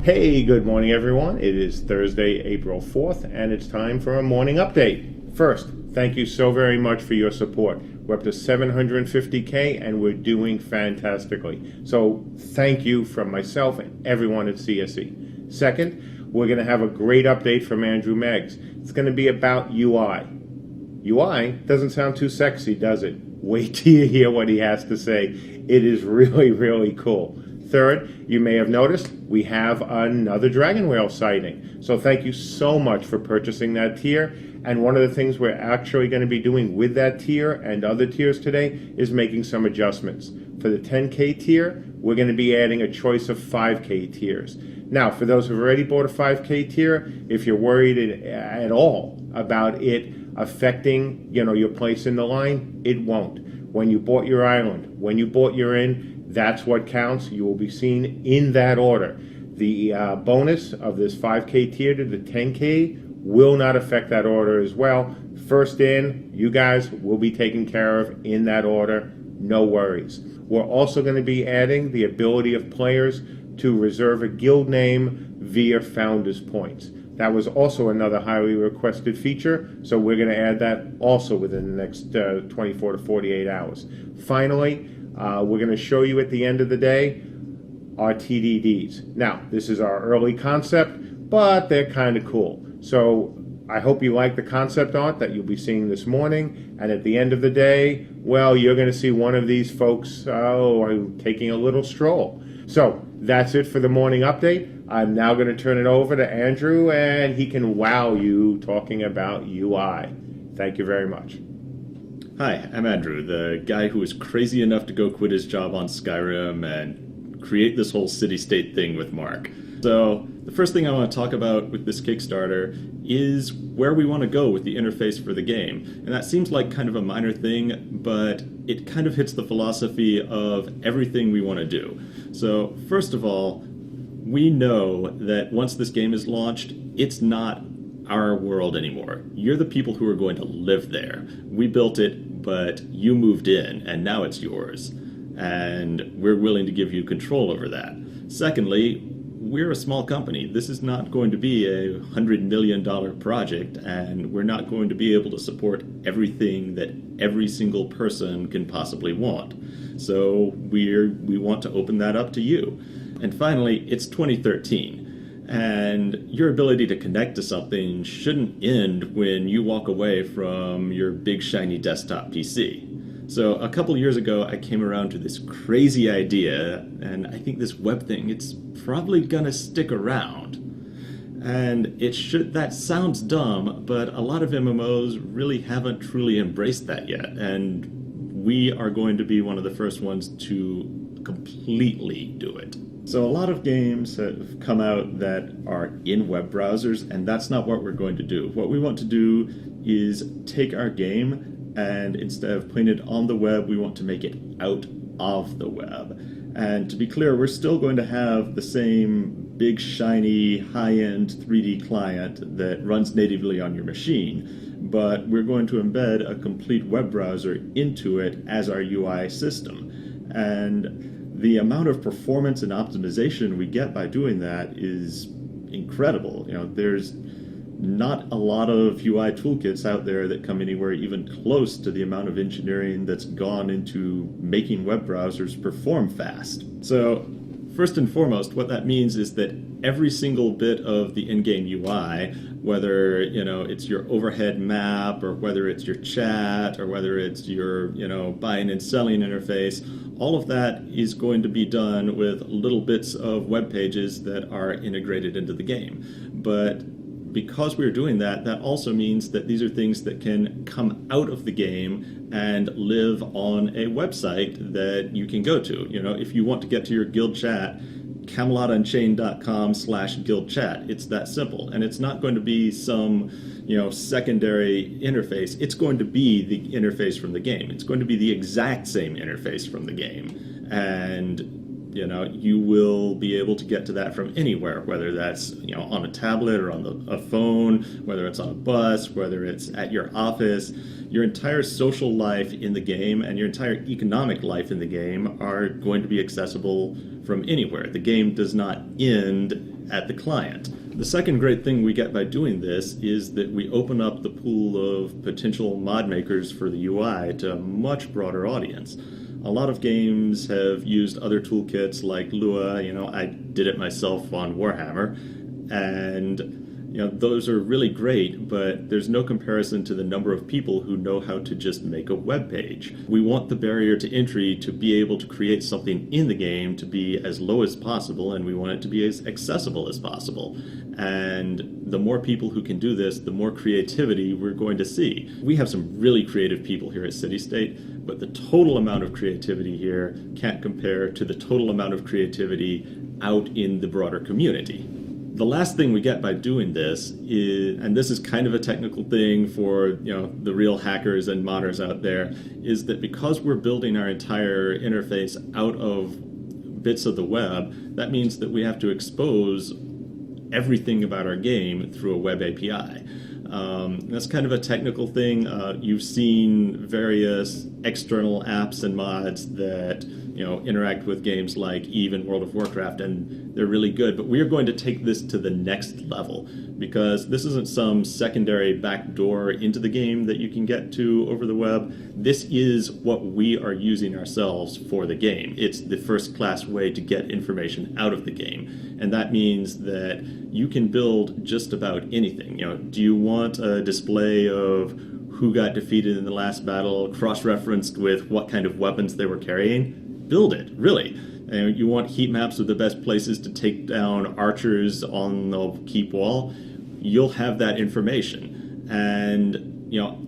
Hey, good morning, everyone. It is Thursday, April 4th, and it's time for a morning update. First, thank you so very much for your support. We're up to 750K, and we're doing fantastically. So thank you from myself and everyone at CSE. Second, we're going to have a great update from Andrew Meggs. It's going to be about UI. UI doesn't sound too sexy, does it? Wait till you hear what he has to say. It is really, really cool. Third, you may have noticed we have another Dragon Whale sighting. So thank you so much for purchasing that tier. And one of the things we're actually going to be doing with that tier and other tiers today is making some adjustments. For the 10K tier, we're going to be adding a choice of 5K tiers. Now, for those who've already bought a 5K tier, if you're worried at all about it affecting, your place in the line, it won't. When you bought your island, when you bought your inn, that's what counts. You will be seen in that order. The bonus of this 5K tier to the 10K will not affect that order as well. First in, you guys will be taken care of in that order. No worries. We're also going to be adding the ability of players to reserve a guild name via Founders Points. That was also another highly requested feature, so we're going to add that also within the next 24 to 48 hours. Finally, we're going to show you at the end of the day our TDDs. Now, this is our early concept, but they're kind of cool. So I hope you like the concept art that you'll be seeing this morning. And at the end of the day, well, you're going to see one of these folks taking a little stroll. So that's it for the morning update. I'm now going to turn it over to Andrew, and he can wow you talking about UI. Thank you very much. Hi, I'm Andrew, the guy who was crazy enough to go quit his job on Skyrim and create this whole city-state thing with Mark. So, the first thing I want to talk about with this Kickstarter is where we want to go with the interface for the game. And that seems like kind of a minor thing, but it kind of hits the philosophy of everything we want to do. So, first of all, we know that once this game is launched, it's not our world anymore. You're the people who are going to live there. We built it, but you moved in, and now it's yours. And we're willing to give you control over that. Secondly, we're a small company. This is not going to be a $100 million project, and we're not going to be able to support everything that every single person can possibly want. So we want to open that up to you. And finally, it's 2013, and your ability to connect to something shouldn't end when you walk away from your big shiny desktop PC. So a couple years ago, I came around to this crazy idea, and I think this web thing, it's probably gonna stick around. And that sounds dumb, but a lot of MMOs really haven't truly embraced that yet, and we are going to be one of the first ones to completely do it. So a lot of games have come out that are in web browsers, and that's not what we're going to do. What we want to do is take our game, and instead of putting it on the web, we want to make it out of the web. And to be clear, we're still going to have the same big, shiny, high-end 3D client that runs natively on your machine, but we're going to embed a complete web browser into it as our UI system. And the amount of performance and optimization we get by doing that is incredible. There's not a lot of UI toolkits out there that come anywhere even close to the amount of engineering that's gone into making web browsers perform fast. So first and foremost, what that means is that every single bit of the in-game UI, whether it's your overhead map, or whether it's your chat, or whether it's your buying and selling interface, all of that is going to be done with little bits of web pages that are integrated into the game. But because we're doing that, that also means that these are things that can come out of the game and live on a website that you can go to. If you want to get to your guild chat, CamelotUnchained.com/guildchat. It's that simple, and it's not going to be some secondary interface. It's going to be the interface from the game. It's going to be the exact same interface from the game, and you will be able to get to that from anywhere, whether that's on a tablet or on a phone, whether it's on a bus, whether it's at your office. Your entire social life in the game and your entire economic life in the game are going to be accessible from anywhere. The game does not end at the client. The second great thing we get by doing this is that we open up the pool of potential mod makers for the UI to a much broader audience. A lot of games have used other toolkits like Lua. I did it myself on Warhammer, and those are really great, but there's no comparison to the number of people who know how to just make a web page. We want the barrier to entry to be able to create something in the game to be as low as possible, and we want it to be as accessible as possible. And the more people who can do this, the more creativity we're going to see. We have some really creative people here at City State, but the total amount of creativity here can't compare to the total amount of creativity out in the broader community. The last thing we get by doing this is, and this is kind of a technical thing for the real hackers and modders out there, is that because we're building our entire interface out of bits of the web, that means that we have to expose everything about our game through a web API. That's kind of a technical thing. You've seen various external apps and mods that interact with games like EVE and World of Warcraft, and they're really good. But we are going to take this to the next level, because this isn't some secondary backdoor into the game that you can get to over the web. This is what we are using ourselves for the game. It's the first-class way to get information out of the game, and that means that you can build just about anything. Do you want a display of who got defeated in the last battle, cross-referenced with what kind of weapons they were carrying? Build it, really. You want heat maps of the best places to take down archers on the keep wall? You'll have that information. And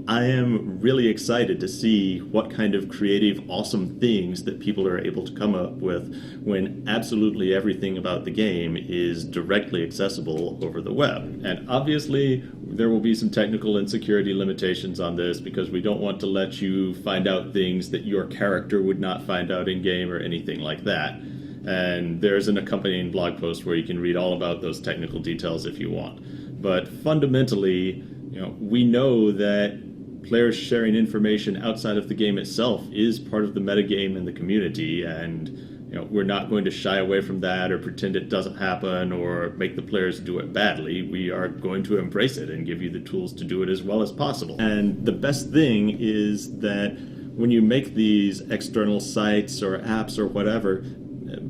I am really excited to see what kind of creative, awesome things that people are able to come up with when absolutely everything about the game is directly accessible over the web. And obviously, there will be some technical and security limitations on this, because we don't want to let you find out things that your character would not find out in-game or anything like that. And there's an accompanying blog post where you can read all about those technical details if you want. But fundamentally, we know that players sharing information outside of the game itself is part of the metagame and the community, and we're not going to shy away from that or pretend it doesn't happen or make the players do it badly. We are going to embrace it and give you the tools to do it as well as possible. And the best thing is that when you make these external sites or apps or whatever,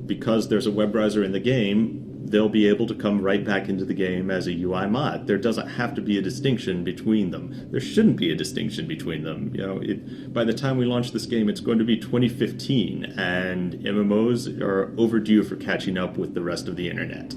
because there's a web browser in the game, they'll be able to come right back into the game as a UI mod. There doesn't have to be a distinction between them. There shouldn't be a distinction between them. By the time we launch this game, it's going to be 2015, and MMOs are overdue for catching up with the rest of the internet.